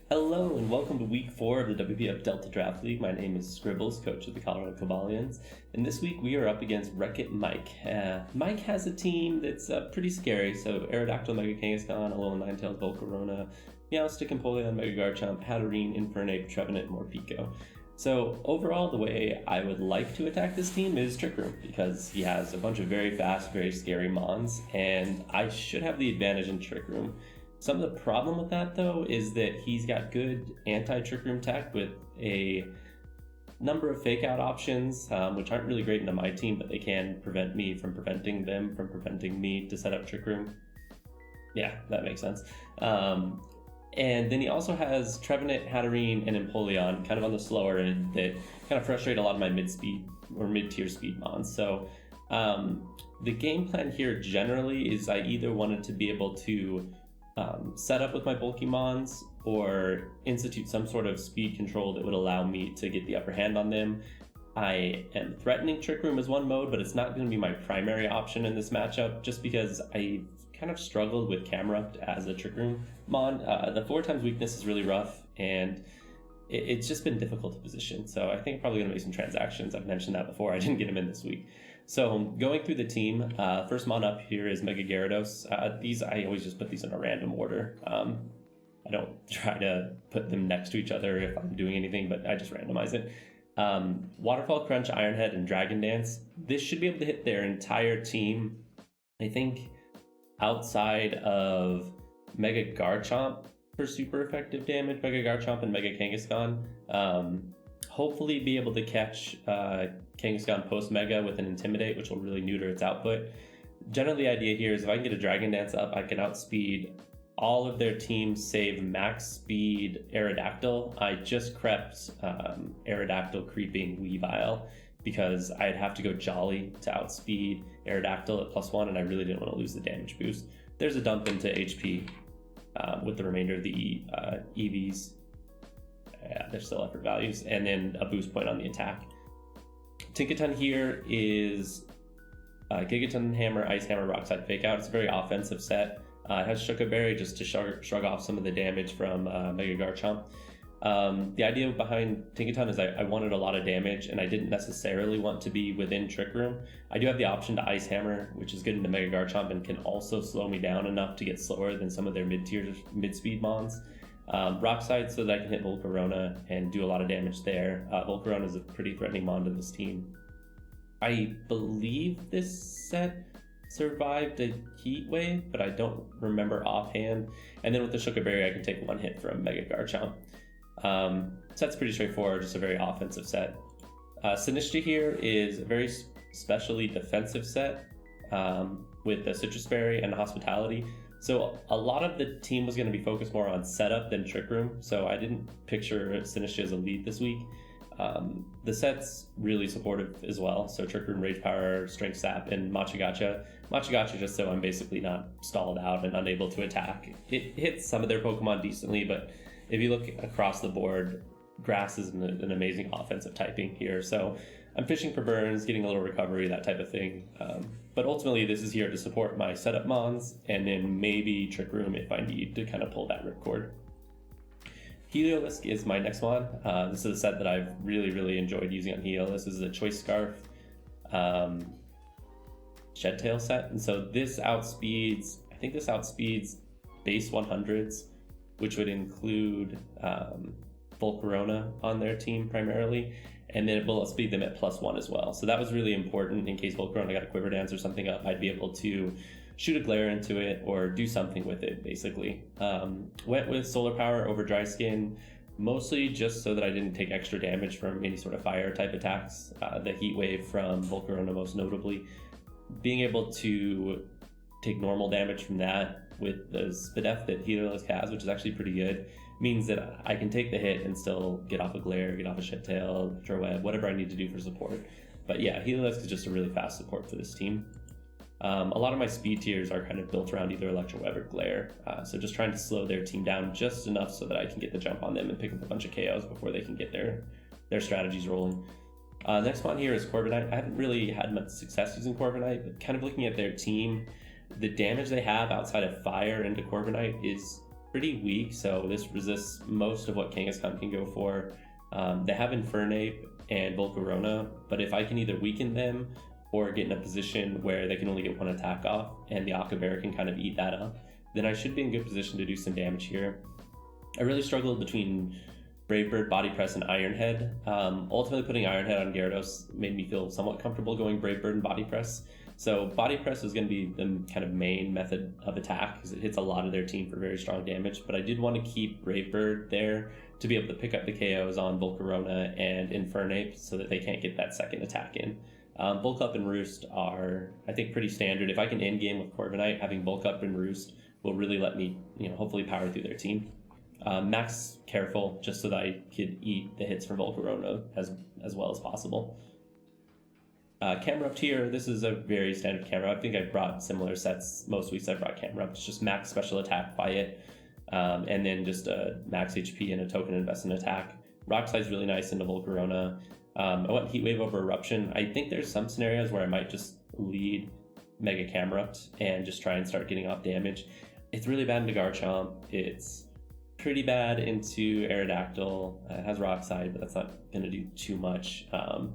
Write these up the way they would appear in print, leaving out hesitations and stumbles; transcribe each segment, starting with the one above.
Hello and welcome to week 4 of the WPF Delta Draft League. My name is Scribbles, coach of the Colorado Cavalians, and this week we are up against WreckItMike. Mike has a team that's pretty scary, so Aerodactyl, Mega Kangaskhan, Alolan Ninetales, Volcarona, Meowstic, Empoleon, Mega Garchomp, Hatterene, Infernape, Trevenant, and Morpeko. So overall, the way I would like to attack this team is Trick Room, because he has a bunch of very fast, very scary Mons, and I should have the advantage in Trick Room. Some of the problem with that, though, is that he's got good anti-Trick Room tech with a number of fake-out options, which aren't really great into my team, but they can prevent me from preventing them from preventing me to set up Trick Room. Yeah, that makes sense. And then he also has Trevenant, Hatterene, and Empoleon kind of on the slower end that kind of frustrate a lot of my mid-speed or mid-tier speed mons. So the game plan here generally is I either wanted to be able to set up with my bulky mons or institute some sort of speed control that would allow me to get the upper hand on them. I am threatening Trick Room as one mode, but it's not going to be my primary option in this matchup just because I kind of struggled with Camerupt as a Trick Room mon. The 4x weakness is really rough and it's just been difficult to position. So I think I'm probably going to make some transactions. I've mentioned that before. I didn't get him in this week. So going through the team, first mon up here is Mega Gyarados. These, I always just put these in a random order. I don't try to put them next to each other if I'm doing anything, but I just randomize it. Waterfall Crunch, Ironhead, and Dragon Dance. This should be able to hit their entire team. I think outside of Mega Garchomp for super effective damage, Mega Garchomp and Mega Kangaskhan. Hopefully be able to catch Kangaskhan post-Mega with an Intimidate, which will really neuter its output. Generally, the idea here is if I can get a Dragon Dance up, I can outspeed all of their teams save max speed Aerodactyl. I just crept Aerodactyl creeping Weavile because I'd have to go Jolly to outspeed Aerodactyl at +1, and I really didn't want to lose the damage boost. There's a dump into HP with the remainder of the EVs. Yeah, they're still effort values, and then a boost point on the attack. Tinkaton here is Gigaton Hammer, Ice Hammer, Rock Slide Fake Out. It's a very offensive set. It has Shuka Berry just to shrug off some of the damage from Mega Garchomp. The idea behind Tinkaton is I wanted a lot of damage, and I didn't necessarily want to be within Trick Room. I do have the option to Ice Hammer, which is good into Mega Garchomp and can also slow me down enough to get slower than some of their mid-speed mons. Rock Slide so that I can hit Volcarona and do a lot of damage there. Volcarona is a pretty threatening mon to this team. I believe this set survived a heat wave, but I don't remember offhand. And then with the Shuka Berry, I can take one hit from Mega Garchomp. Set's pretty straightforward, just a very offensive set. Sinistcha here is a very specially defensive set with the Citrus Berry and Hospitality. So a lot of the team was going to be focused more on setup than Trick Room, so I didn't picture Sinistcha as a lead this week. The set's really supportive as well, so Trick Room, Rage Power, Strength Sap, and Machigacha. Machigacha just so I'm basically not stalled out and unable to attack. It hits some of their Pokemon decently, but if you look across the board, Grass is an amazing offensive typing here, so I'm fishing for burns, getting a little recovery, that type of thing. But ultimately, this is here to support my setup mons, and then maybe Trick Room if I need to kind of pull that ripcord. Heliolisk is my next one. This is a set that I've really enjoyed using on Heliolisk. This is a Choice Scarf Shed-Tail set, and so this outspeeds, I think this outspeeds base 100s, which would include Volcarona on their team primarily, and then it will outspeed them at +1 as well. So that was really important in case Volcarona got a Quiver Dance or something up, I'd be able to shoot a glare into it or do something with it, basically. Went with Solar Power over Dry Skin, mostly just so that I didn't take extra damage from any sort of fire type attacks. The Heat Wave from Volcarona most notably. Being able to take normal damage from that with the Spadef that Heliolisk has, which is actually pretty good, means that I can take the hit and still get off a Glare, get off a Shed-Tail, Electro Web, whatever I need to do for support. But yeah, Heliolisk is just a really fast support for this team. A lot of my speed tiers are kind of built around either Electro Web or Glare, so just trying to slow their team down just enough so that I can get the jump on them and pick up a bunch of KOs before they can get their strategies rolling. Next one here is Corviknight. I haven't really had much success using Corviknight, but kind of looking at their team, the damage they have outside of fire into Corviknight is pretty weak, so this resists most of what Kangaskhan can go for. They have Infernape and Volcarona, but if I can either weaken them or get in a position where they can only get one attack off and the Aquabear can kind of eat that up, then I should be in good position to do some damage here. I really struggled between Brave Bird, Body Press, and Iron Head. Ultimately, putting Iron Head on Gyarados made me feel somewhat comfortable going Brave Bird and Body Press. So Body Press is going to be the kind of main method of attack because it hits a lot of their team for very strong damage. But I did want to keep Brave Bird there to be able to pick up the KOs on Volcarona and Infernape so that they can't get that second attack in. Bulk Up and Roost are, I think, pretty standard. If I can end game with Corviknight, having Bulk Up and Roost will really let me, hopefully power through their team. Max Careful, just so that I could eat the hits from Volcarona as well as possible. Camerupt here, this is a very standard Camerupt. I think I brought similar sets most weeks. I brought Camerupt. It's just max special attack by it, and then just a max HP and a token invest in attack. Rock Slide's really nice into Volcarona. I went Heat Wave over Eruption. I think there's some scenarios where I might just lead Mega Camerupt and just try and start getting off damage. It's really bad into Garchomp. It's pretty bad into Aerodactyl. It has Rock Slide, but that's not going to do too much. I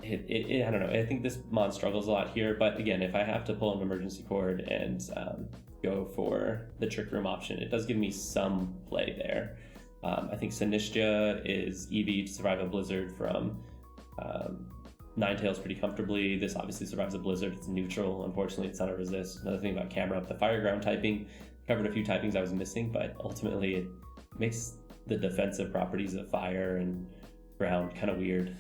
don't know. I think this mon struggles a lot here, but again, if I have to pull an emergency cord and go for the Trick Room option, it does give me some play there. I think Sinistcha is EV to survive a Blizzard from Ninetales pretty comfortably. This obviously survives a Blizzard. It's neutral. Unfortunately, it's not a resist. Another thing about Camerupt, the Fire Ground typing, covered a few typings I was missing, but ultimately it makes the defensive properties of Fire and Ground kind of weird.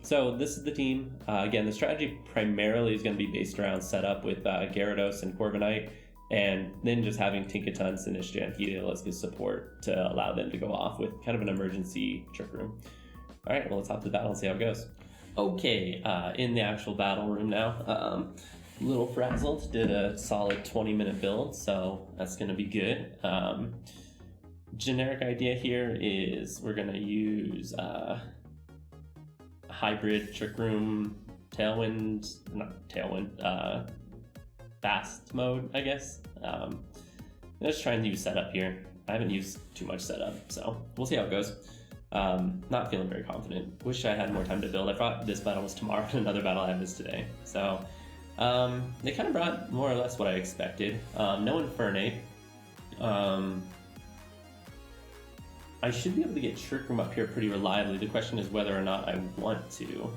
So this is the team. Again, the strategy primarily is going to be based around setup with Gyarados and Corviknight, and then just having Tinkaton, Sinistcha, and Heatil as good support to allow them to go off with kind of an emergency Trick Room. All right, well, let's hop to the battle and see how it goes. Okay, in the actual battle room now. Little frazzled, did a solid 20-minute build, so that's going to be good. Generic idea here is we're going to use hybrid Trick Room, fast mode, I guess. Let's try and use setup here. I haven't used too much setup, so we'll see how it goes. Not feeling very confident. Wish I had more time to build. I thought this battle was tomorrow and another battle I have is today. So they kind of brought more or less what I expected. No Infernape. I should be able to get Trick Room up here pretty reliably. The question is whether or not I want to.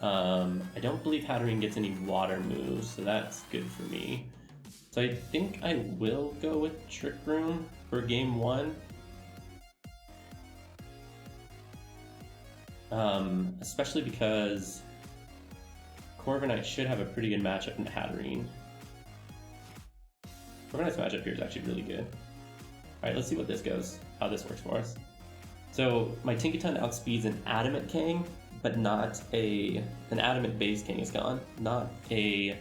I don't believe Hatterene gets any water moves, so that's good for me. So I think I will go with Trick Room for game one. Especially because Corviknight should have a pretty good matchup in Hatterene. Corviknight's matchup here is actually really good. Alright, let's see what this goes, how this works for us. So my Tinkaton outspeeds an Adamant Kang, but not an Adamant base Kangaskhan, not a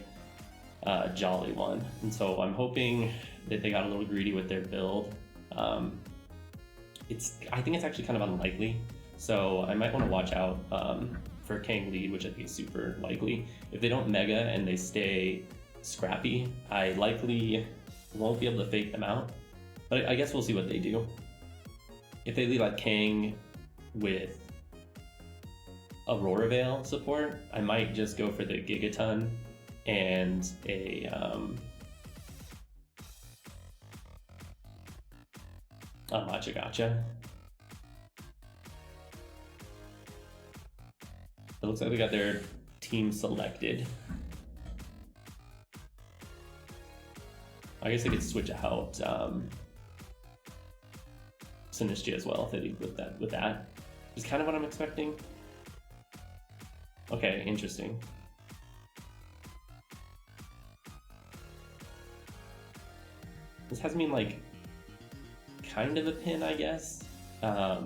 Jolly one. And so I'm hoping that they got a little greedy with their build. I think it's actually kind of unlikely. So I might want to watch out for Kang lead, which I think is super likely. If they don't Mega and they stay scrappy, I likely won't be able to fake them out. But I guess we'll see what they do. If they lead like Kang with Aurora Veil support, I might just go for the Gigaton and a Matcha Gotcha. It looks like we got their team selected. I guess I could switch out Sinistcha as well if they lead with that. Is kind of what I'm expecting. Okay, interesting. This has me in like kind of a pin, I guess. I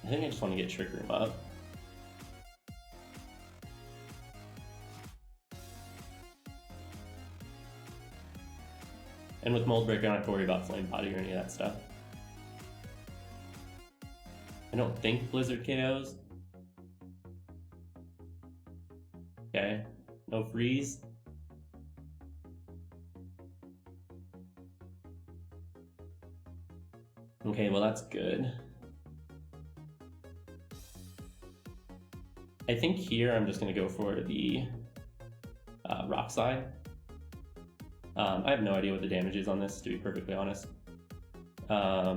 think I just want to get Trick Room up. And with Mold Breaker, I don't have to worry about Flame Body or any of that stuff. I don't think Blizzard KOs. No freeze. Okay, well that's good. I think here I'm just going to go for the rock slide. I have no idea what the damage is on this, to be perfectly honest. I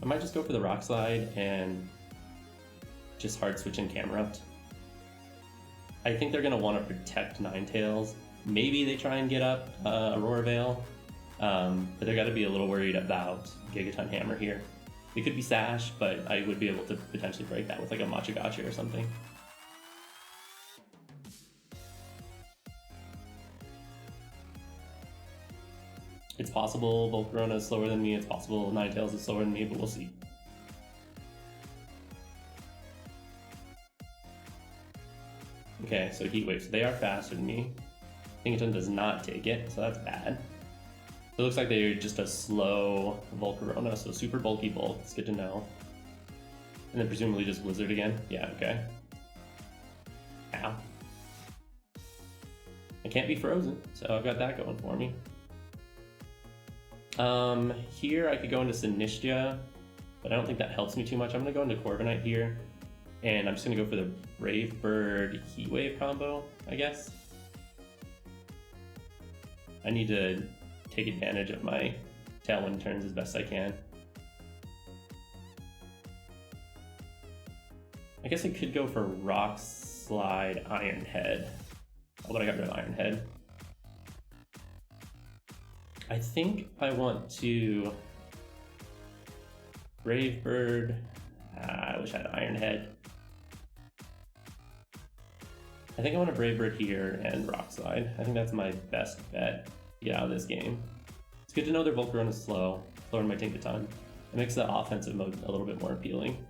might just go for the rock slide and just hard switch in Camerupt. I think they're going to want to protect Ninetales. Maybe they try and get up Aurora Veil, but they're got to be a little worried about Gigaton Hammer here. It could be Sash, but I would be able to potentially break that with like a Machagacha or something. It's possible Volcarona is slower than me, it's possible Ninetales is slower than me, but we'll see. Okay, so Heat Wave, so they are faster than me. Gigaton does not take it, so that's bad. So it looks like they're just a slow Volcarona, so super bulky Volk, it's good to know. And then presumably just Blizzard again? Yeah, okay. Ow. I can't be frozen, so I've got that going for me. Here I could go into Sinistia, but I don't think that helps me too much. I'm gonna go into Corviknight here, and I'm just gonna go for the Brave Bird Heat Wave combo, I guess. I need to take advantage of my Tailwind turns as best I can. I guess I could go for Rock Slide Iron Head. Oh, but I got rid of Iron Head. I think I want to Brave Bird. I wish I had Iron Head. I think I want to Brave Bird here and Rock Slide. I think that's my best bet to get out of this game. It's good to know their Volcarona is slow. Slower might take the time. It makes the offensive mode a little bit more appealing.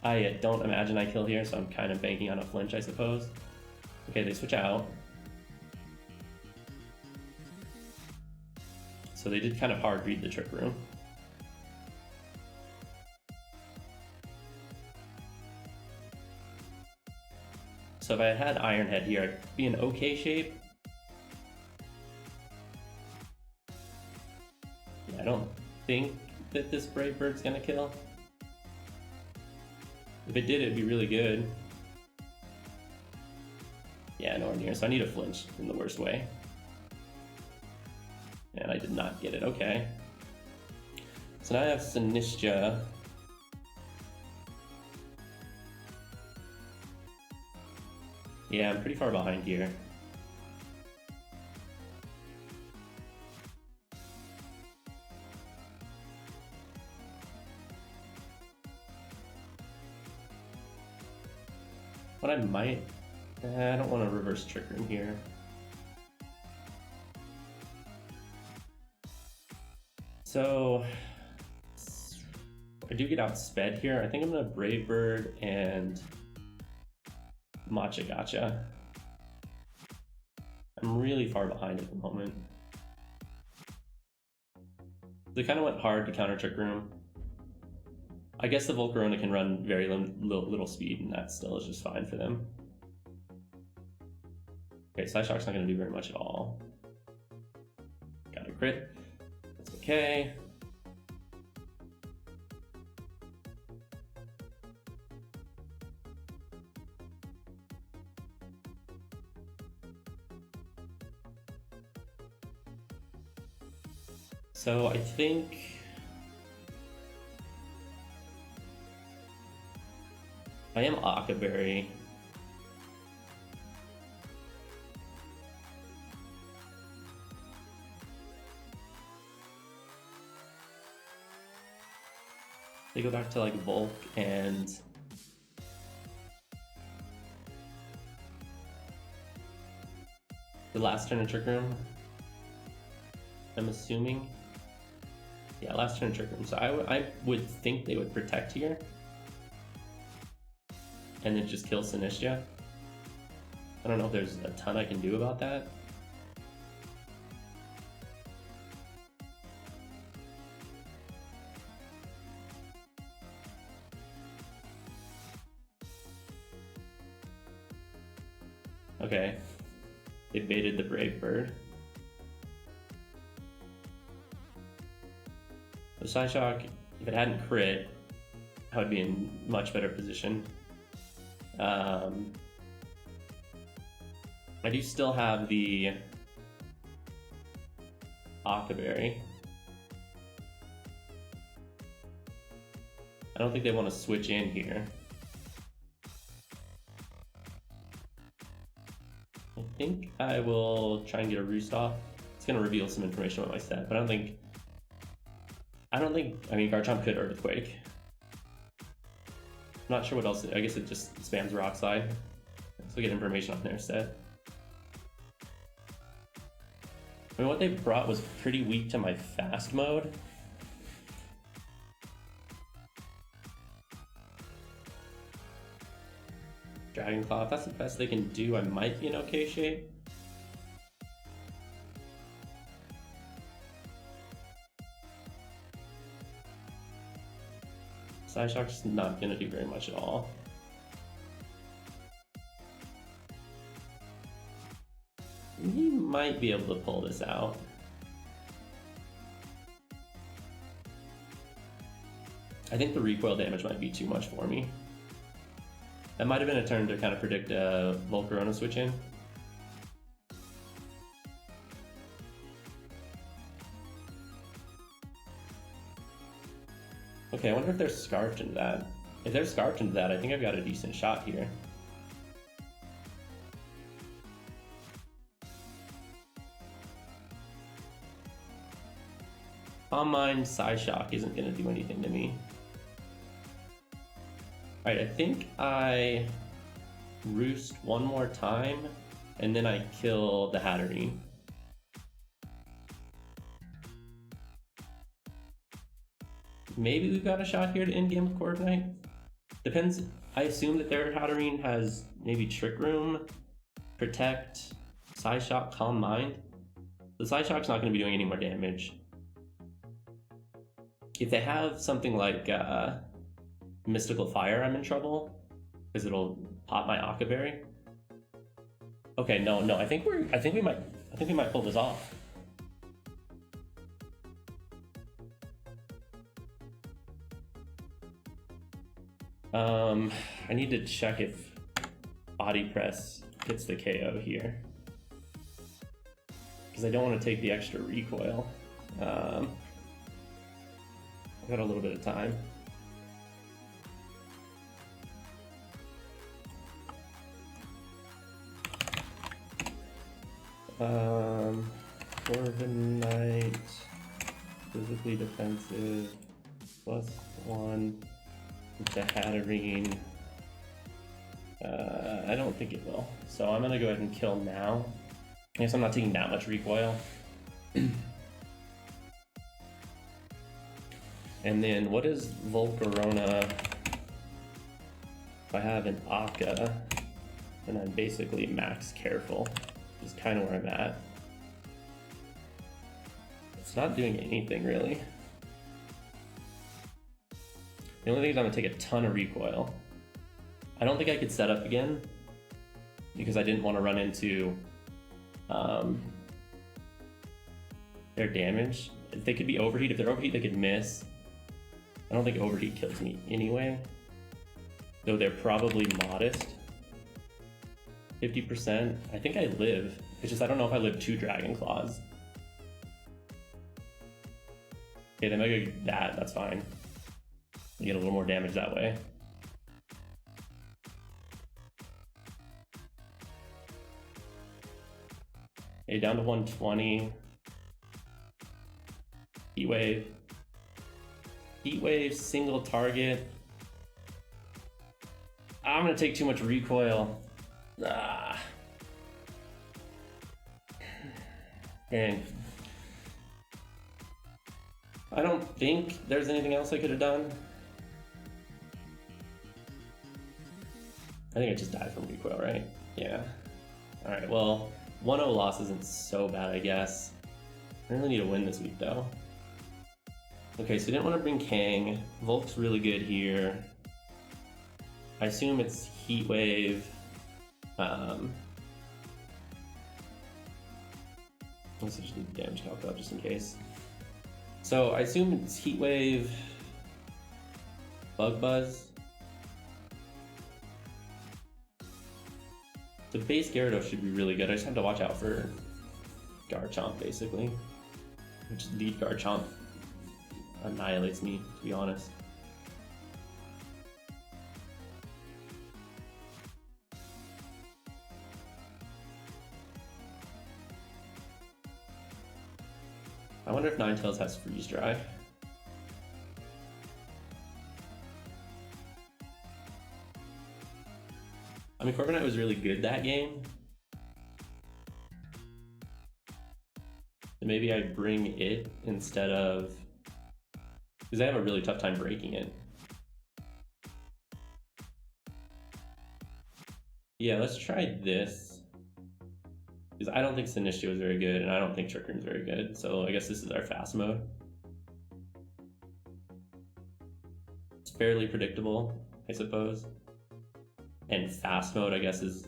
I don't imagine I kill here, so I'm kind of banking on a flinch, I suppose. Okay, they switch out. So they did kind of hard read the Trick Room. So if I had Iron Head here, I'd be in okay shape. Yeah, I don't think that this Brave Bird's gonna kill. If it did, it'd be really good. Yeah, nowhere near, so I need a flinch in the worst way. And I did not get it, okay. So now I have Sinistia. Yeah, I'm pretty far behind here. What I might... I don't want to reverse Trick Room here. So I do get outsped here. I think I'm gonna Brave Bird and Machagacha. I'm really far behind at the moment. They kind of went hard to counter Trick Room. I guess the Volcarona can run very little speed, and that still is just fine for them. Okay, Psyshock's not going to do very much at all. Got a crit. That's okay. So I think I am Akaberry. They go back to like Volk and the last turn of Trick Room. I'm assuming. Yeah, last turn Trick Room. So I would think they would protect here. And then just kill Sinistia. I don't know if there's a ton I can do about that. Okay. They baited the Brave Bird. The Psyshock, if it hadn't crit, I would be in much better position. I do still have the Octoberry. I don't think they want to switch in here. I think I will try and get a Roost off. It's going to reveal some information about my set, but I mean, Garchomp could Earthquake. I'm not sure what else. I guess it just spams Rock Slide. So get information on their set. I mean, what they brought was pretty weak to my fast mode. Dragon Claw, if that's the best they can do, I might be in okay shape. Psyshock's not gonna do very much at all. He might be able to pull this out. I think the recoil damage might be too much for me. That might have been a turn to kind of predict a Volcarona switch in. Okay, I wonder if they're Scarfed into that. If they're Scarfed into that, I think I've got a decent shot here. Calm Mind Psyshock isn't going to do anything to me. Alright, I think I Roost one more time, and then I kill the Hatterene. Maybe we've got a shot here to end game with Corviknight. Depends. I assume that their Hatterene has maybe Trick Room, Protect, Psyshock, Calm Mind. The Psyshock's not going to be doing any more damage. If they have something like Mystical Fire, I'm in trouble because it'll pop my Octoberry. Okay, no, I think we might pull this off. I need to check if Body Press gets the KO here because I don't want to take the extra recoil. I've got a little bit of time. Corviknight, physically defensive, +1 with the Hatterene. I don't think it will. So I'm gonna go ahead and kill now. I guess I'm not taking that much recoil. And then what is Volcarona? If I have an Akka, and I'm basically max careful, which is kind of where I'm at. It's not doing anything really. The only thing is I'm gonna take a ton of recoil. I don't think I could set up again because I didn't want to run into their damage. If they could be overheat, if they're overheat, they could miss. I don't think overheat kills me anyway, though they're probably modest. 50%. I think I live. It's just I don't know if I live 2 Dragon Claws. Okay, then I go that. That's fine. You get a little more damage that way. Okay, down to 120. Heat Wave. Heat Wave, single target. I'm gonna take too much recoil. And I don't think there's anything else I could have done. I think I just died from recoil, right? Yeah. Alright, well, 1-0 loss isn't so bad, I guess. I really need to win this week, though. Okay, so I didn't want to bring Kang. Volk's really good here. I assume it's Heat Wave. Let's just do the damage calc out just in case. So I assume it's Heat Wave, Bug Buzz. The base Gyarados should be really good. I just have to watch out for Garchomp, basically. Which lead Garchomp annihilates me, to be honest. I wonder if Ninetales has Freeze Dry. I mean, Corviknight was really good that game. So maybe I bring it instead of... because I have a really tough time breaking it. Yeah, let's try this. Because I don't think Sinistcha is very good, and I don't think Trick Room is very good. So I guess this is our fast mode. It's fairly predictable, I suppose. And fast mode, I guess, is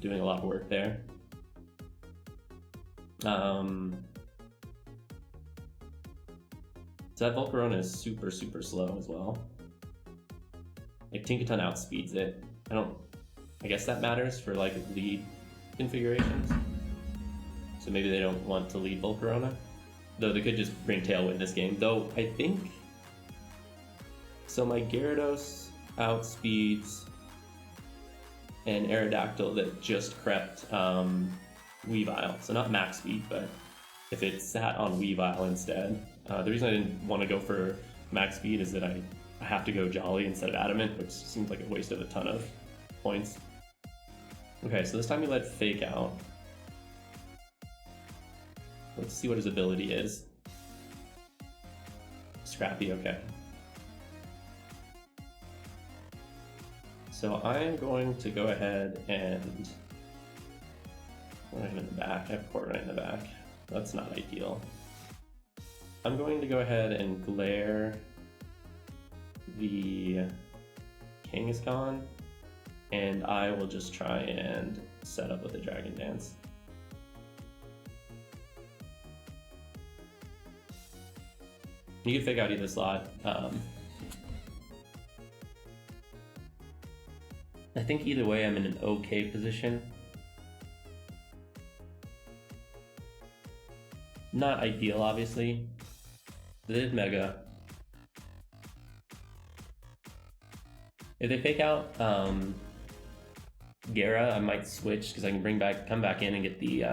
doing a lot of work there. So that Volcarona is super, super slow as well. Like Tinkaton outspeeds it. I guess that matters for like lead configurations. So maybe they don't want to lead Volcarona. Though they could just bring Tailwind this game. Though I think... so my Gyarados outspeeds an Aerodactyl that just crept Weavile. So not max speed, but if it sat on Weavile instead. The reason I didn't want to go for max speed is that I have to go Jolly instead of Adamant, which seems like a waste of a ton of points. Okay, so this time we let Fake out. Let's see what his ability is. Scrappy, okay. So I'm going to go ahead and... right in the back, I have Corviknight in the back. That's not ideal. I'm going to go ahead and Glare the Kangaskhan, and I will just try and set up with a Dragon Dance. You can fake out either slot. I think either way I'm in an okay position. Not ideal, obviously. They did Mega. If they fake out Gara, I might switch because I can come back in and get the...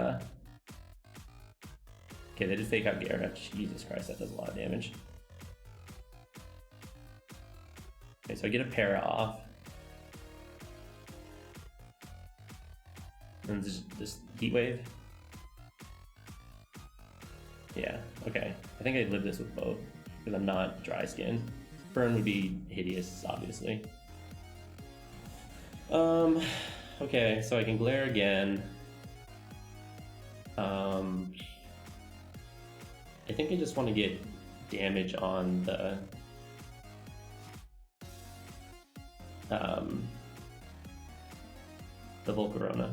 Okay, they did fake out Gara. Jesus Christ, that does a lot of damage. Okay, so I get a Para off. And just Heat Wave. Yeah, okay. I think I'd live this with both, because I'm not dry skinned. Burn would be hideous, obviously. Okay, so I can Glare again. I think I just want to get damage on the Volcarona,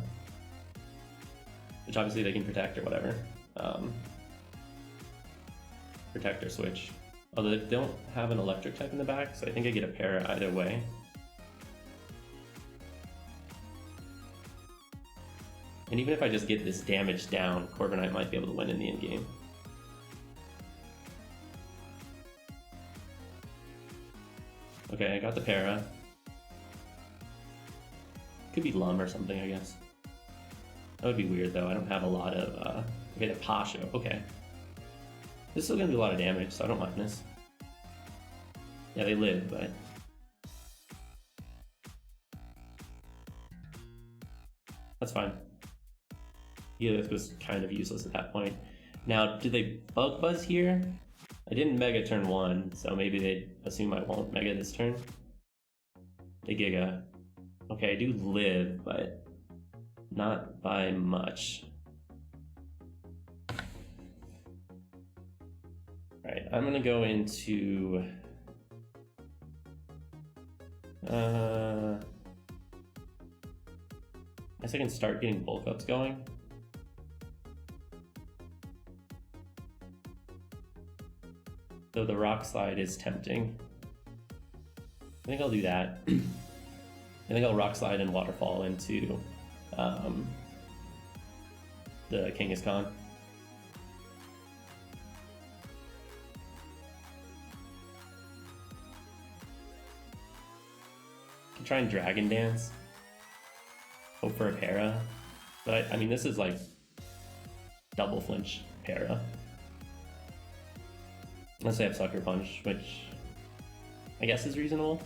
which obviously they can protect or whatever. Protect or switch. Although they don't have an electric type in the back, so I think I get a Para either way. And even if I just get this damage down, Corviknight might be able to win in the end game. Okay, I got the Para. Could be Lum or something, I guess. That would be weird though. I don't have a lot of okay, the Pasho. Okay. This is still gonna do a lot of damage, so I don't mind this. Yeah, they live, but that's fine. Yeah, this was kind of useless at that point. Now, did they Bug Buzz here? I didn't Mega turn 1, so maybe they assume I won't Mega this turn. They Giga. Okay, I do live, but not by much. Alright, I'm gonna go into... I guess I can start getting bulk ups going. Though the rock slide is tempting. I think I'll do that. I think I'll rock slide and waterfall into the Kangaskhan. Can try and Dragon Dance. Hope for a para. But I mean, this is like double flinch para. Unless I have Sucker Punch, which I guess is reasonable.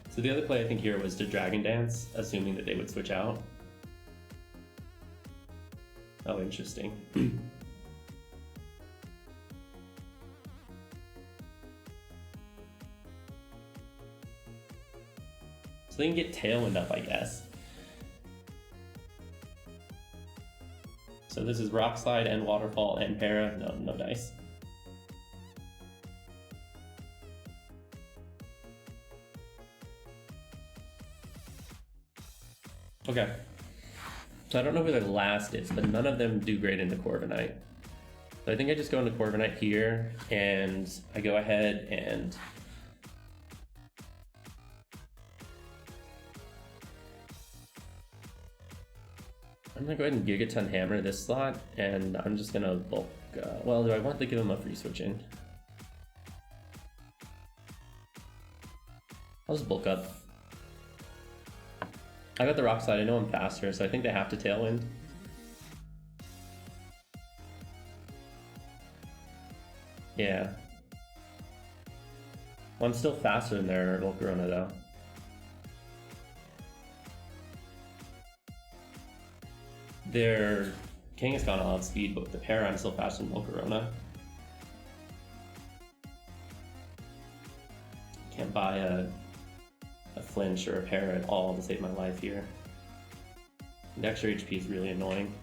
So the other play I think here was to Dragon Dance, assuming that they would switch out. Oh, interesting. So they can get Tailwind up, I guess. So this is Rock Slide and Waterfall and Para. No dice. Okay. So I don't know who the last is, but none of them do great into Corviknight. So I think I just go into Corviknight here, and I go ahead and I'm gonna go ahead and Gigaton Hammer this slot, and I'm just gonna bulk. Well, do I want to give him a free switch in? I'll just bulk up. I got the rock slide. I know I'm faster, so I think they have to Tailwind. Yeah. Well, I'm still faster than their Volcarona though. Their Kangaskhan will outspeed, but with the Para, I'm still faster than Volcarona. Can't buy a flinch or a Para at all to save my life here. The extra HP is really annoying.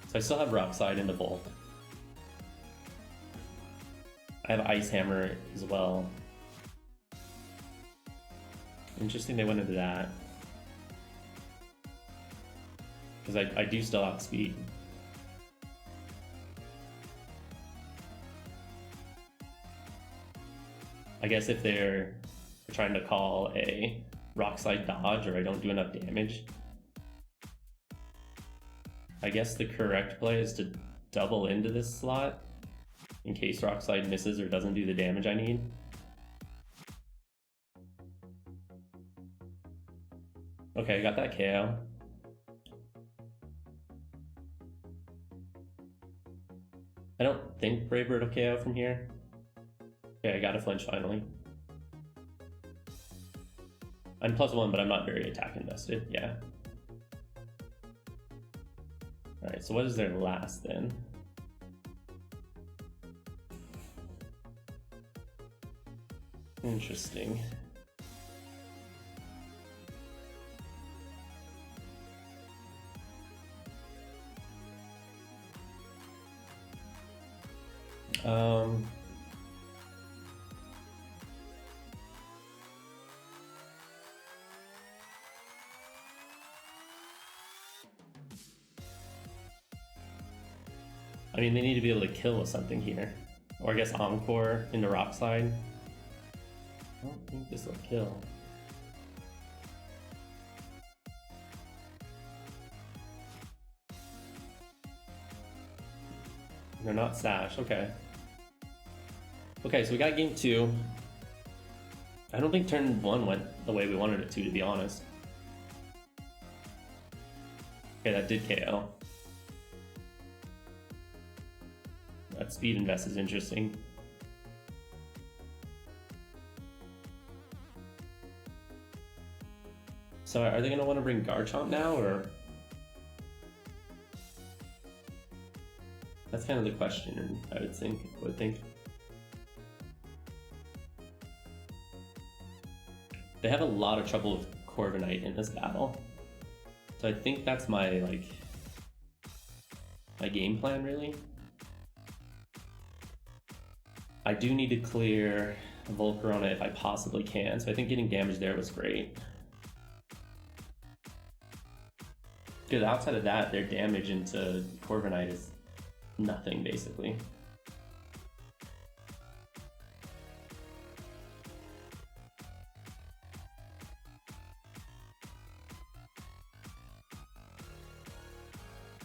So I still have Rock Slide into Volt. I have Ice Hammer as well. Interesting they went into that. Because I do still outspeed. I guess if they're trying to call a Rock Slide dodge or I don't do enough damage, I guess the correct play is to double into this slot in case Rock Slide misses or doesn't do the damage I need. Okay, I got that KO. I don't think Brave Bird will KO from here. Okay, I got a flinch finally. I'm +1, but I'm not very attack invested, yeah. Alright, so what is their last then? Interesting. I mean, they need to be able to kill with something here. Or I guess Encore into Rock Slide. I don't think this will kill. They're not Sash, okay. Okay, so we got game 2. I don't think turn 1 went the way we wanted it to be honest. Okay, that did KO. That speed invest is interesting. So are they going to want to bring Garchomp now, or? That's kind of the question, I would think. They have a lot of trouble with Corviknight in this battle. So I think that's my my game plan really. I do need to clear Volcarona if I possibly can, so I think getting damage there was great. Because outside of that, their damage into Corviknight is nothing, basically.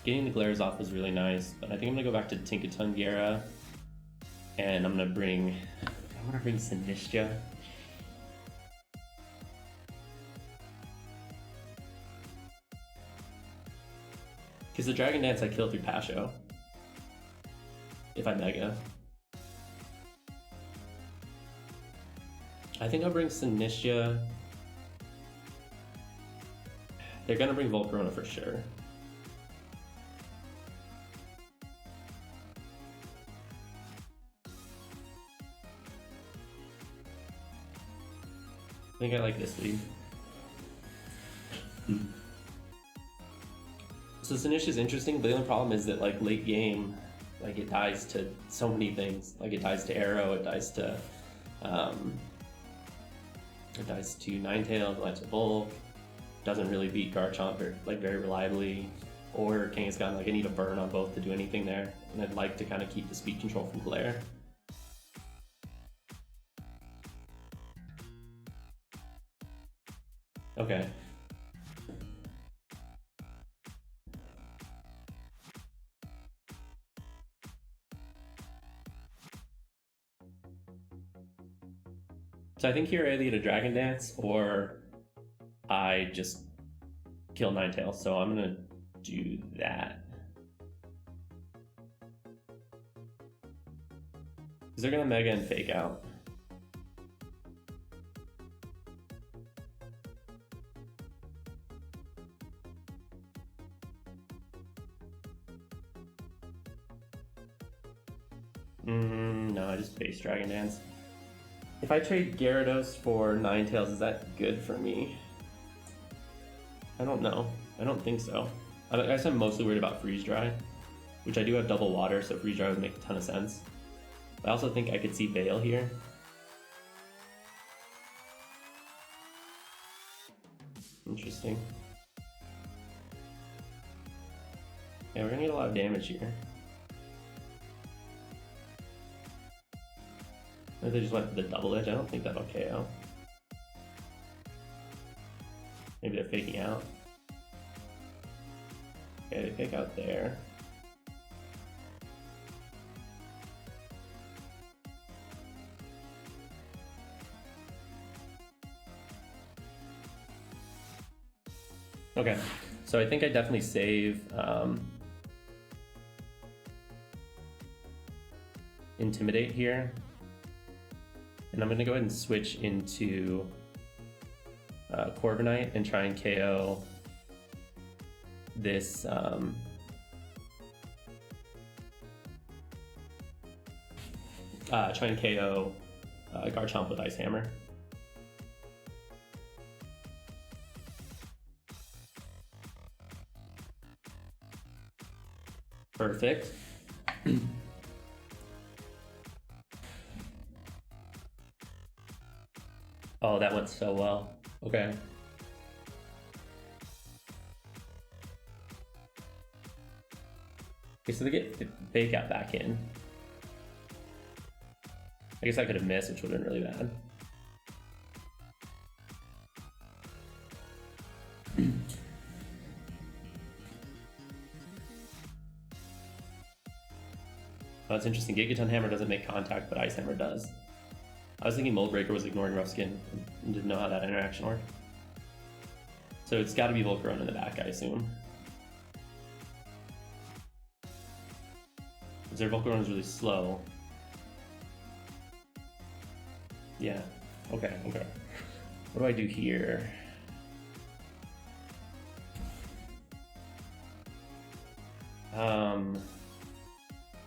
Getting the glares off was really nice, but I think I'm gonna go back to Tinkatungera, and I'm gonna bring Sinistcha. Because the Dragon Dance I kill through Pasho. If I Mega. I think I'll bring Sinistcha. They're gonna bring Volcarona for sure. I think I like this lead. So Sinistcha is interesting, but the only problem is that like late game, like it dies to so many things. Like it dies to Arrow, it dies to Ninetales, it dies to Bulk. Doesn't really beat Garchomp very reliably. Or Kangaskhan, like I need a burn on both to do anything there, and I'd like to kind of keep the speed control from Glare. Okay. So I think here I either get a Dragon Dance or I just kill Ninetales. So I'm gonna do that. Because they're gonna Mega and Fake Out. No, I just base Dragon Dance. If I trade Gyarados for Ninetales, is that good for me? I don't know. I don't think so. I guess I'm mostly worried about Freeze Dry, which I do have double water, so Freeze Dry would make a ton of sense. But I also think I could see Veil here. Interesting. Yeah, we're gonna get a lot of damage here. Maybe they just went for the double edge. I don't think that'll KO. Maybe they're faking out. Okay, they fake out there. Okay, so I think I definitely save Intimidate here. And I'm gonna go ahead and switch into Corviknight and try and KO this try and KO Garchomp with Ice Hammer. Perfect. Oh, that went so well. Okay. Okay, so they get Fake Out back in. I guess I could have missed, which would have been really bad. Oh, that's interesting. Gigaton Hammer doesn't make contact, but Ice Hammer does. I was thinking Mold Breaker was ignoring Rough Skin and didn't know how that interaction worked. So it's got to be Volcarona in the back, I assume. Because their Volcarona is really slow. Yeah. Okay. Okay. What do I do here?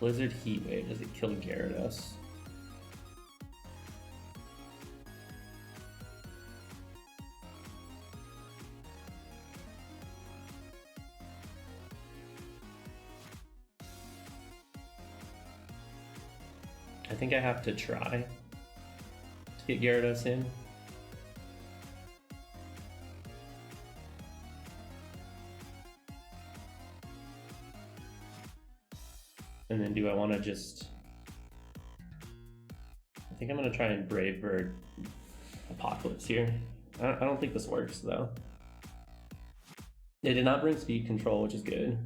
Blizzard Heat Wave. Does it kill Gyarados? think I have to try to get Gyarados in. And then do I want to just... I think I'm going to try and Brave Bird Apocalypse here. I don't think this works though. They did not bring speed control, which is good.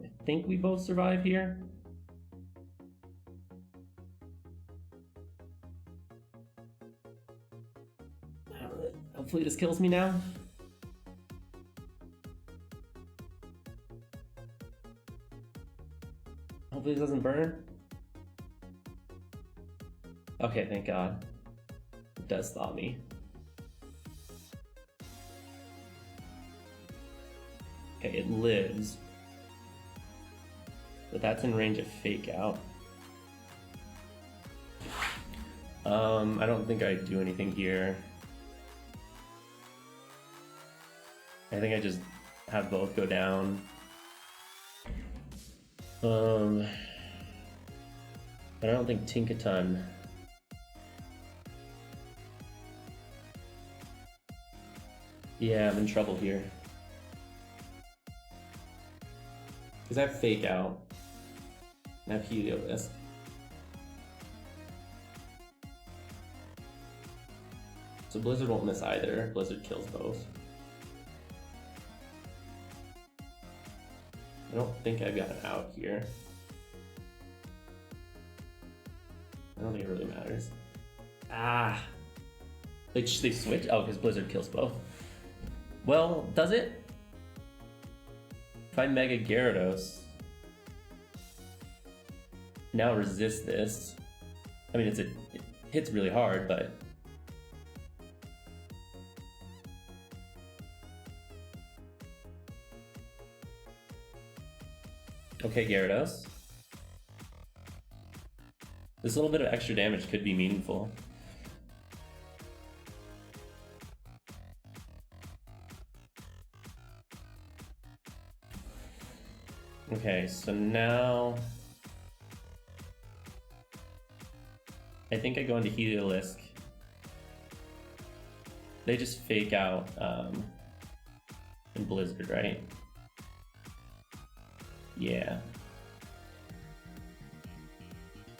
I think we both survive here. Hopefully this kills me now. Hopefully this doesn't burn. Okay, thank God. It does thaw me. Okay, it lives. But that's in range of Fake Out. I don't think I do anything here. I think I just have both go down. But I don't think Tinkaton. Yeah, I'm in trouble here. Because I have Fake Out. I have Heliolisk. So Blizzard won't miss either. Blizzard kills both. I don't think I've got an out here. I don't think it really matters. Ah! They switch? Oh, because Blizzard kills both. Well, does it? If I Mega Gyarados, now resist this. I mean, it hits really hard, but... Okay, Gyarados. This little bit of extra damage could be meaningful. Okay, so now... I think I go into Heliolisk. They just Fake Out in Blizzard, right? Yeah.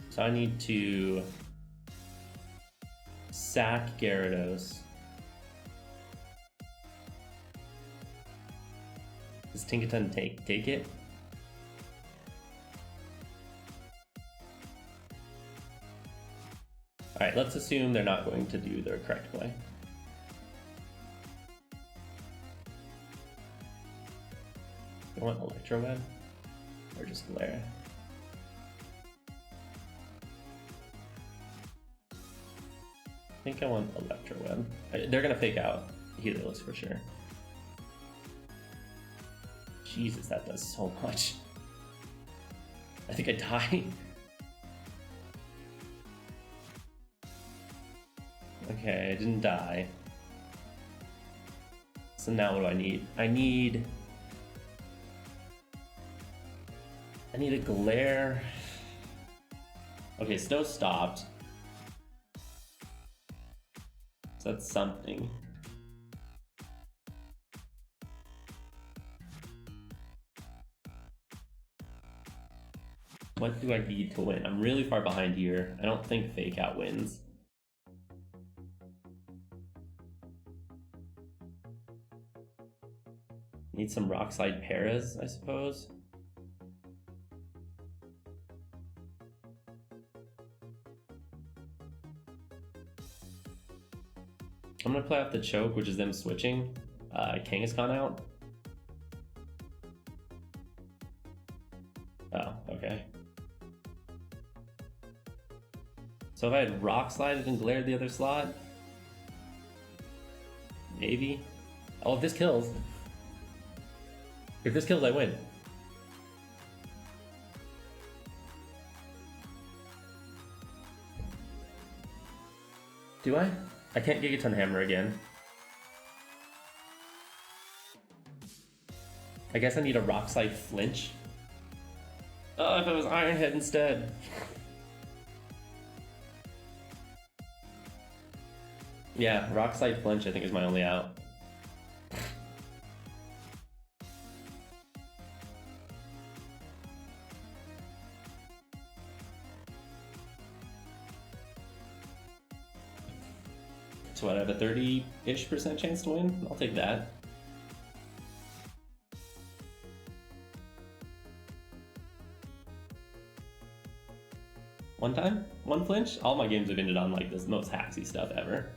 So I need to sack Gyarados. Does Tinkaton take it? Alright, let's assume they're not going to do the correct play. I want Electro Web? Or just Glare? I think I want Electro Web. They're gonna Fake Out Heliolisk for sure. Jesus, that does so much. I think I die. Okay, I didn't die. So now what do I need? I need a Glare. Okay, Snow stopped. So that's something. What do I need to win? I'm really far behind here. I don't think Fake Out wins. Need some Rock Slide Paras, I suppose. I'm gonna play off the choke, which is them switching. Kangaskhan out. Oh, okay. So if I had Rock Slided and Glared the other slot, maybe. Oh, if this kills. If this kills, I win. Do I? I can't Gigaton Hammer again. I guess I need a Rock Slide flinch. Oh, if it was Iron Head instead. Yeah, Rock Slide flinch I think is my only out. So what, I have a 30-ish% chance to win? I'll take that. One time? One flinch? All my games have ended on like this most hacksy stuff ever.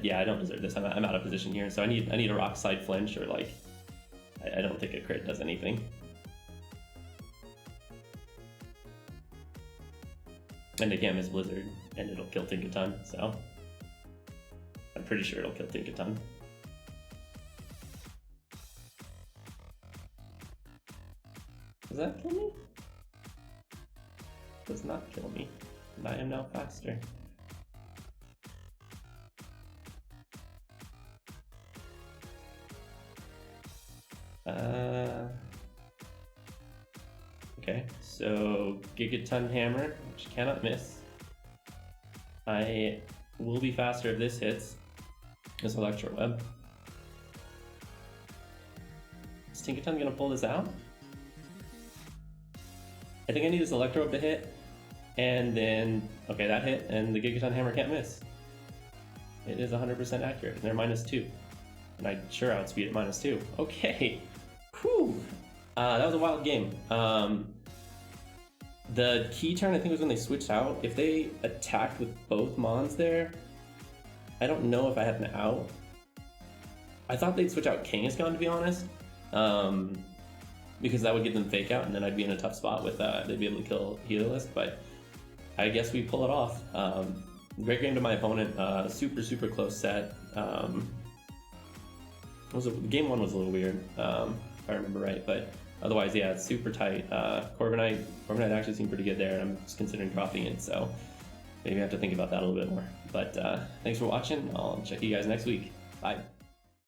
Yeah, I don't deserve this. I'm out of position here, so I need a Rock Slide flinch, or like I don't think a crit does anything. And again, it's Blizzard, and it'll kill Tinkaton, so I'm pretty sure it'll kill Tinkaton. Does that kill me? Does not kill me, and I am now faster. Okay, so Gigaton Hammer, which cannot miss. I will be faster if this hits. This Electro Web. Is Tinkaton gonna pull this out? I think I need this Electro Web to hit, and then, okay, that hit, and the Gigaton Hammer can't miss. It is 100% accurate, and they're -2. And I sure outspeed at -2. Okay, whew. That was a wild game. The key turn, I think, was when they switched out. If they attacked with both Mons there, I don't know if I had an out. I thought they'd switch out Kangaskhan, to be honest, because that would give them fake out, and then I'd be in a tough spot with they'd be able to kill Heliolisk, but I guess we pull it off. Great game to my opponent. Super close set. Game 1 was a little weird, if I remember right, but otherwise, yeah, it's super tight. Corviknight actually seemed pretty good there, and I'm just considering dropping it, so maybe I have to think about that a little bit more. But thanks for watching. I'll check you guys next week. Bye.